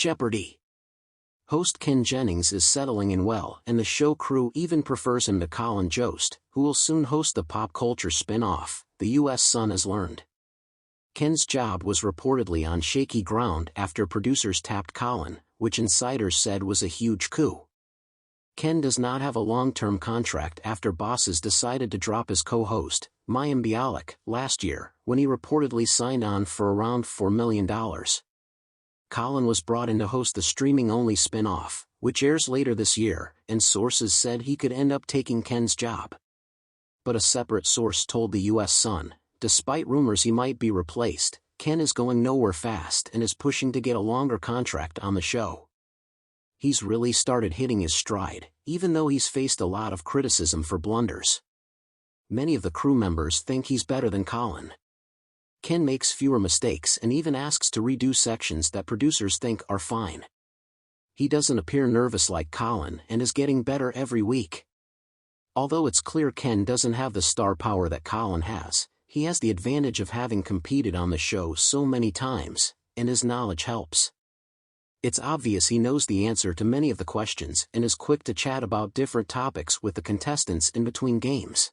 Jeopardy! Host Ken Jennings is settling in well, and the show crew even prefers him to Colin Jost, who will soon host the pop culture spin-off, the U.S. Sun has learned. Ken's job was reportedly on shaky ground after producers tapped Colin, which insiders said was a huge coup. Ken does not have a long-term contract after bosses decided to drop his co-host, mayim bialik, last year, when he reportedly signed on for around $4 million. Colin was brought in to host the streaming-only spin-off, which airs later this year, and sources said he could end up taking Ken's job. But a separate source told the U.S. Sun, despite rumors he might be replaced, Ken is going nowhere fast and is pushing to get a longer contract on the show. He's really started hitting his stride, even though he's faced a lot of criticism for blunders. Many of the crew members think he's better than Colin. Ken makes fewer mistakes and even asks to redo sections that producers think are fine. He doesn't appear nervous like Colin and is getting better every week. Although it's clear Ken doesn't have the star power that Colin has, he has the advantage of having competed on the show so many times, and his knowledge helps. It's obvious he knows the answer to many of the questions and is quick to chat about different topics with the contestants in between games.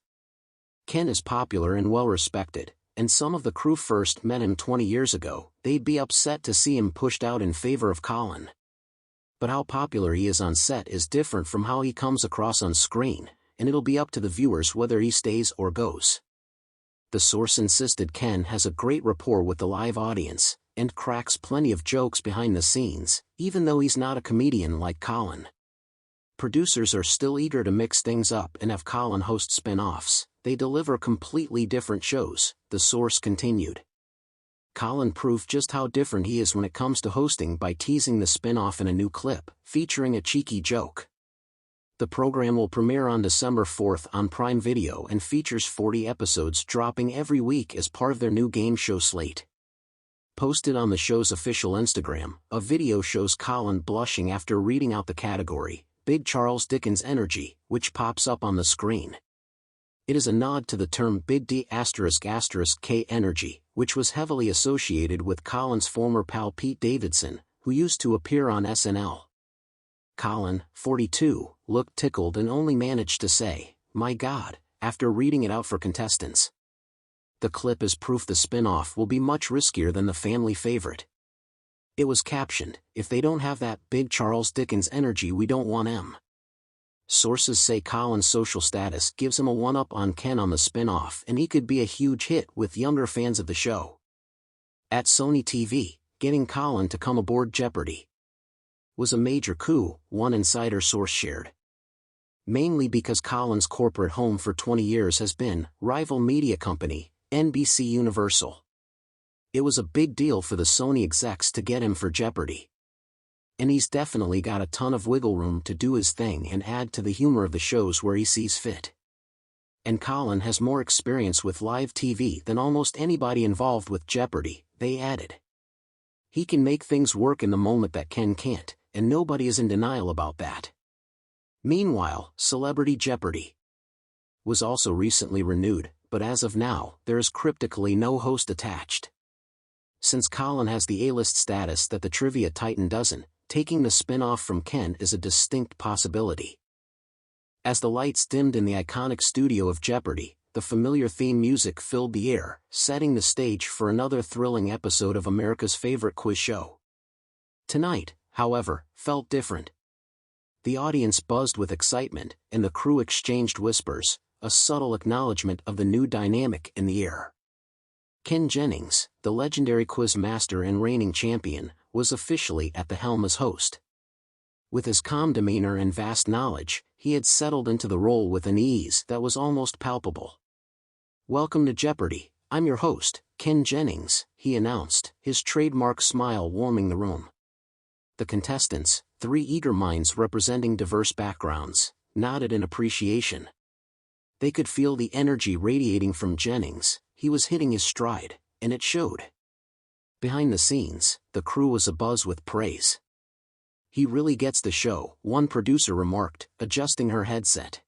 Ken is popular and well-respected, and some of the crew first met him 20 years ago. They'd be upset to see him pushed out in favor of Colin. But how popular he is on set is different from how he comes across on screen, and it'll be up to the viewers whether he stays or goes. The source insisted Ken has a great rapport with the live audience, and cracks plenty of jokes behind the scenes, even though he's not a comedian like Colin. Producers are still eager to mix things up and have Colin host spin-offs. They deliver completely different shows, the source continued. Colin proved just how different he is when it comes to hosting by teasing the spin-off in a new clip, featuring a cheeky joke. The program will premiere on December 4th on Prime Video and features 40 episodes dropping every week as part of their new game show slate. Posted on the show's official Instagram, a video shows Colin blushing after reading out the category, Big Charles Dickens Energy, which pops up on the screen. It is a nod to the term Big D **K Energy, which was heavily associated with Colin's former pal Pete Davidson, who used to appear on SNL. Colin, 42, looked tickled and only managed to say, "My God," after reading it out for contestants. The clip is proof the spin-off will be much riskier than the family favorite. It was captioned, "If they don't have that Big Charles Dickens energy, we don't want 'em." Sources say Colin's social status gives him a one-up on Ken on the spin-off, and he could be a huge hit with younger fans of the show. At Sony TV, getting Colin to come aboard Jeopardy! Was a major coup, one insider source shared. Mainly because Colin's corporate home for 20 years has been rival media company, NBC Universal. It was a big deal for the Sony execs to get him for Jeopardy! And he's definitely got a ton of wiggle room to do his thing and add to the humor of the shows where he sees fit. And Colin has more experience with live TV than almost anybody involved with Jeopardy! They added. He can make things work in the moment that Ken can't, and nobody is in denial about that. Meanwhile, Celebrity Jeopardy! Was also recently renewed, but as of now, there is cryptically no host attached. Since Colin has the A-list status that the trivia titan doesn't, taking the spin-off from Ken is a distinct possibility. As the lights dimmed in the iconic studio of Jeopardy!, the familiar theme music filled the air, setting the stage for another thrilling episode of America's favorite quiz show. Tonight, however, felt different. The audience buzzed with excitement, and the crew exchanged whispers, a subtle acknowledgement of the new dynamic in the air. Ken Jennings, the legendary quiz master and reigning champion, was officially at the helm as host. With his calm demeanor and vast knowledge, he had settled into the role with an ease that was almost palpable. "Welcome to Jeopardy! I'm your host, Ken Jennings," he announced, his trademark smile warming the room. The contestants, 3 eager minds representing diverse backgrounds, nodded in appreciation. They could feel the energy radiating from Jennings. He was hitting his stride, and it showed. Behind the scenes, the crew was abuzz with praise. "He really gets the show," one producer remarked, adjusting her headset.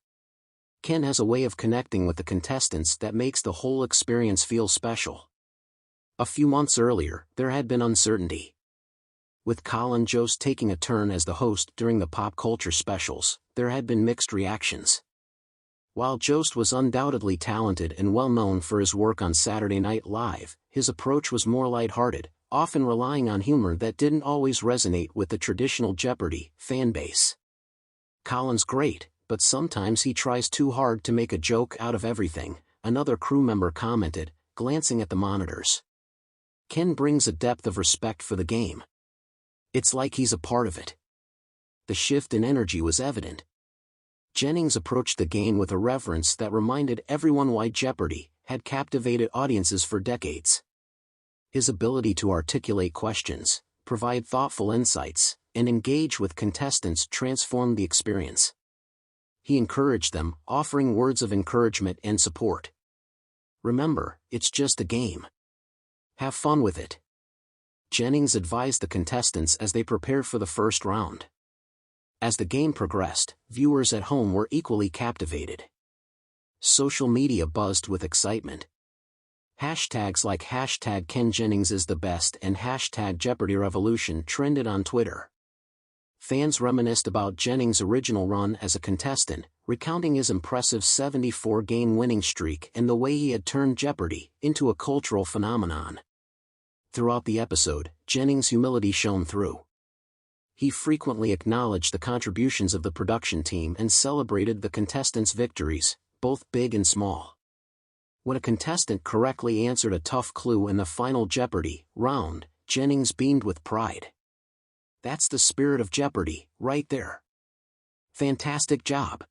"Ken has a way of connecting with the contestants that makes the whole experience feel special." A few months earlier, there had been uncertainty. With Colin Jost taking a turn as the host during the pop culture specials, there had been mixed reactions. While Jost was undoubtedly talented and well known for his work on Saturday Night Live, his approach was more lighthearted, often relying on humor that didn't always resonate with the traditional Jeopardy fanbase. Colin's great, but sometimes he tries too hard to make a joke out of everything, another crew member commented, glancing at the monitors. Ken brings a depth of respect for the game. It's like he's a part of it. The shift in energy was evident. Jennings approached the game with a reverence that reminded everyone why Jeopardy had captivated audiences for decades. His ability to articulate questions, provide thoughtful insights, and engage with contestants transformed the experience. He encouraged them, offering words of encouragement and support. "Remember, it's just a game. Have fun with it," Jennings advised the contestants as they prepared for the first round. As the game progressed, viewers at home were equally captivated. Social media buzzed with excitement. Hashtags like #KenJenningsIsTheBest and #JeopardyRevolution trended on Twitter. Fans reminisced about Jennings' original run as a contestant, recounting his impressive 74-game winning streak and the way he had turned Jeopardy into a cultural phenomenon. Throughout the episode, Jennings' humility shone through. He frequently acknowledged the contributions of the production team and celebrated the contestants' victories, both big and small. When a contestant correctly answered a tough clue in the final Jeopardy round, Jennings beamed with pride. "That's the spirit of Jeopardy, right there. Fantastic job."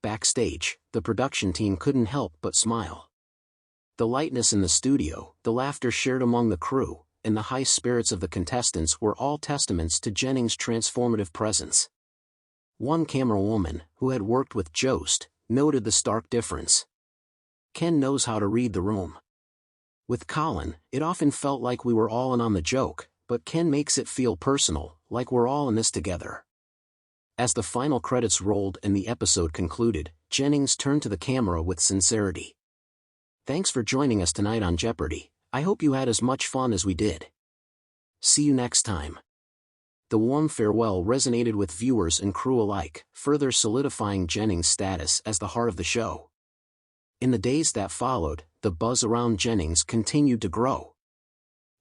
Backstage, the production team couldn't help but smile. The lightness in the studio, the laughter shared among the crew, and the high spirits of the contestants were all testaments to Jennings' transformative presence. One camerawoman, who had worked with Jost, noted the stark difference. "Ken knows how to read the room. With Colin, it often felt like we were all in on the joke, but Ken makes it feel personal, like we're all in this together." As the final credits rolled and the episode concluded, Jennings turned to the camera with sincerity. "Thanks for joining us tonight on Jeopardy. I hope you had as much fun as we did. See you next time." The warm farewell resonated with viewers and crew alike, further solidifying Jennings' status as the heart of the show. In the days that followed, the buzz around Jennings continued to grow.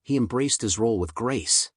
He embraced his role with grace.